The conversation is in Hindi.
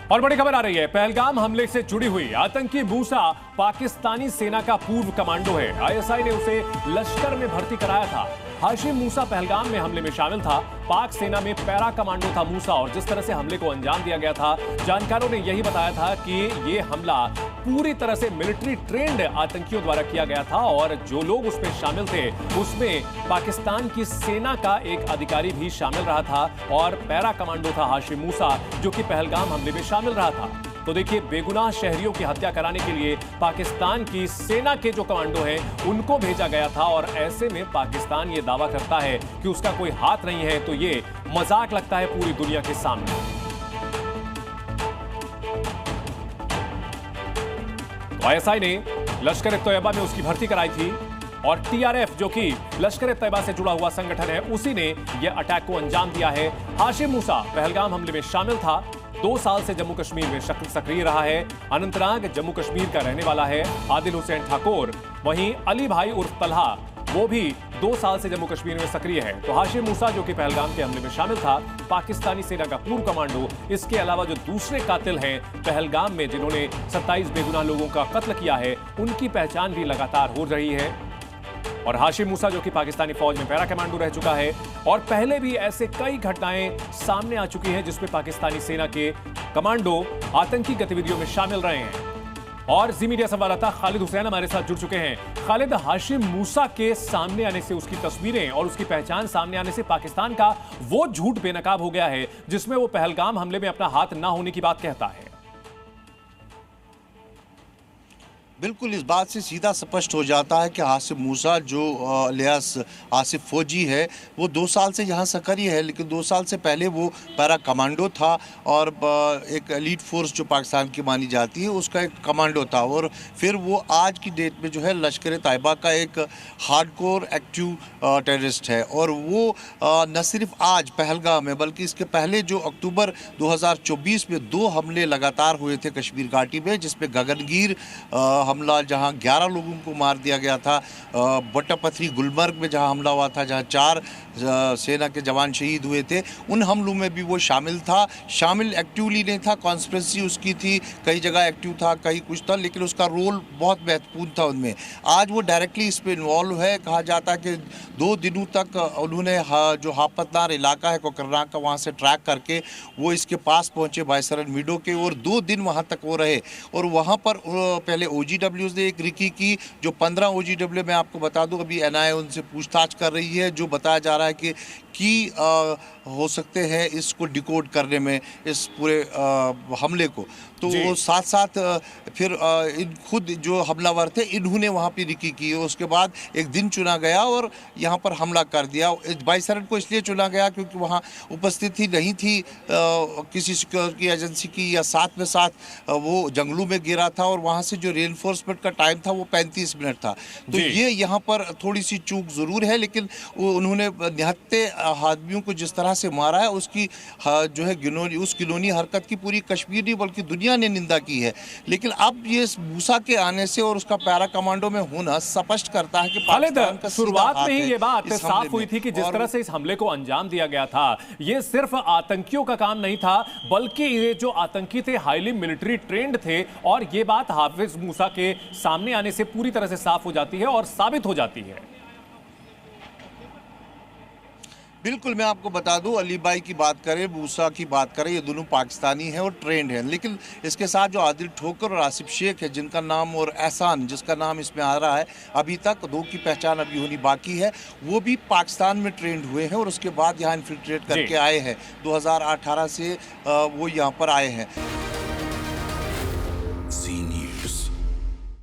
और बड़ी खबर आ रही है, पहलगाम हमले से जुड़ी हुई आतंकी मूसा पाकिस्तानी सेना का पूर्व कमांडो है। आईएसआई ने उसे लश्कर में भर्ती कराया था। हाशिम मूसा पहलगाम में हमले में शामिल था। पाक सेना में पैरा कमांडो था मूसा, और जिस तरह से हमले को अंजाम दिया गया था, जानकारों ने यही बताया था कि ये हमला पूरी तरह से मिलिट्री ट्रेंड आतंकियों द्वारा किया गया था, और जो लोग उसमें शामिल थे उसमें पाकिस्तान की सेना का एक अधिकारी भी शामिल रहा था, और पैरा कमांडो था हाशिम मूसा, जो कि पहलगाम हमले में शामिल रहा था। तो देखिए, बेगुनाह शहरियों की हत्या कराने के लिए पाकिस्तान की सेना के जो कमांडो हैं उनको भेजा गया था, और ऐसे में पाकिस्तान ये दावा करता है कि उसका कोई हाथ नहीं है, तो ये मजाक लगता है पूरी दुनिया के सामने। तो आईएसआई ने लश्कर-ए-तैयबा में उसकी भर्ती कराई थी, और टीआरएफ, जो कि लश्कर-ए-तैयबा से जुड़ा हुआ संगठन है, उसी ने यह अटैक को अंजाम दिया है। हाशिम मूसा पहलगाम हमले में शामिल था, 2 साल से जम्मू कश्मीर में सक्रिय रहा है। अनंतनाग जम्मू कश्मीर का रहने वाला है। आदिल हुसैन ठाकुर, वहीं अली भाई उर्फ तलहा, वो भी 2 साल से जम्मू कश्मीर में सक्रिय है। तो हाशिम मूसा, जो कि पहलगाम के हमले में शामिल था, पाकिस्तानी सेना का पूर्व कमांडो, इसके अलावा जो दूसरे कातिल हैं पहलगाम में जिन्होंने 27 बेगुनाह लोगों का कत्ल किया है, उनकी पहचान भी लगातार हो रही है। और हाशिम मूसा, जो कि पाकिस्तानी फौज में पैरा कमांडो रह चुका है, और पहले भी ऐसे कई घटनाएं सामने आ चुकी हैं जिसमें पाकिस्तानी सेना के कमांडो आतंकी गतिविधियों में शामिल रहे हैं। और जी मीडिया संवाददाता खालिद हुसैन हमारे साथ जुड़ चुके हैं। खालिद, हाशिम मूसा के सामने आने से, उसकी तस्वीरें और उसकी पहचान सामने आने से पाकिस्तान का वो झूठ बेनकाब हो गया है जिसमें वो पहलगाम हमले में अपना हाथ ना होने की बात कहता है। बिल्कुल, इस बात से सीधा स्पष्ट हो जाता है कि हाशिम मूसा, जो अलियास आसिफ फौजी है, वो 2 साल से यहाँ सक्रिय है, लेकिन 2 साल से पहले वो पैरा कमांडो था, और एक एलीट फोर्स जो पाकिस्तान की मानी जाती है उसका एक कमांडो था। और फिर वो आज की डेट में जो है लश्कर-ए-तैयबा का एक हार्डकोर एक्टिव टेररिस्ट है। और वो न सिर्फ आज पहलगाम में, बल्कि इसके पहले जो अक्टूबर 2024 में 2 हमले लगातार हुए थे कश्मीर घाटी में, जिसमें गगनगीर हमला, जहां 11 लोगों को मार दिया गया था, बट्टापथरी गुलमर्ग में जहां हमला हुआ था, जहां 4 सेना के जवान शहीद हुए थे, उन हमलों में भी वो शामिल था। शामिल एक्टिवली नहीं था, कॉन्स्पिरेसी उसकी थी, कई जगह एक्टिव था, कहीं कुछ था, लेकिन उसका रोल बहुत महत्वपूर्ण था उनमें। आज वो डायरेक्टली इस पर इन्वॉल्व है। कहा जाता है कि 2 दिनों तक उन्होंने जो हापतनार इलाका है कोकरनाग का, वहाँ से ट्रैक करके वो इसके पास पहुँचे बायसरन मीडो के, और 2 दिन वहाँ तक वो रहे। और वहाँ पर पहले OGWs ने एक रिकी की, जो 15 OGW, मैं आपको बता दूं, अभी NIA उनसे पूछताछ कर रही है, जो बताया जा रहा है कि हो सकते हैं इसको डिकोड करने में, इस पूरे हमले को। तो वो साथ साथ फिर इन खुद जो हमलावर थे, इन्होंने वहाँ पे रिकी की। उसके बाद एक दिन चुना गया और यहाँ पर हमला कर दिया। बायसरन को इसलिए चुना गया क्योंकि वहाँ उपस्थिति नहीं थी किसी सिक्योरिटी एजेंसी की, या साथ में साथ वो जंगलों में गिरा था, और वहाँ से जो रेनफोर्समेंट का टाइम था वो 35 मिनट था। तो ये यहाँ पर थोड़ी सी चूक ज़रूर है, लेकिन उन्होंने निहत्ते आदमियों को जिस तरह से मारा है, उसकी जो है गिनौनी हरकत की पूरी कश्मीर नहीं बल्कि दुनिया ने निंदा की है। लेकिन अब ये मूसा के आने से और उसका पैरा कमांडो में होना स्पष्ट करता है कि पाकिस्तान का शुरुआत में ही ये बात साफ हुई थी कि जिस तरह से इस हमले को अंजाम दिया गया था, ये सिर्फ आतंकियों का काम नहीं था, बल्कि ये जो आतंकी थे हाईली मिलिट्री ट्रेंड थे। और ये बात हाफिज मूसा के सामने आने से पूरी तरह से साफ हो जाती है और साबित हो जाती है। बिल्कुल, मैं आपको बता दूं, अली भाई की बात करें, मूसा की बात करें, ये दोनों पाकिस्तानी हैं और ट्रेंड हैं। लेकिन इसके साथ जो आदिल ठोकर और आसिफ शेख है, जिनका नाम, और एहसान जिसका नाम इसमें आ रहा है, अभी तक 2 की पहचान अभी होनी बाकी है। वो भी पाकिस्तान में ट्रेंड हुए हैं और उसके बाद यहाँ इन्फिल्ट्रेट करके आए हैं। 2018 से वो यहाँ पर आए हैं।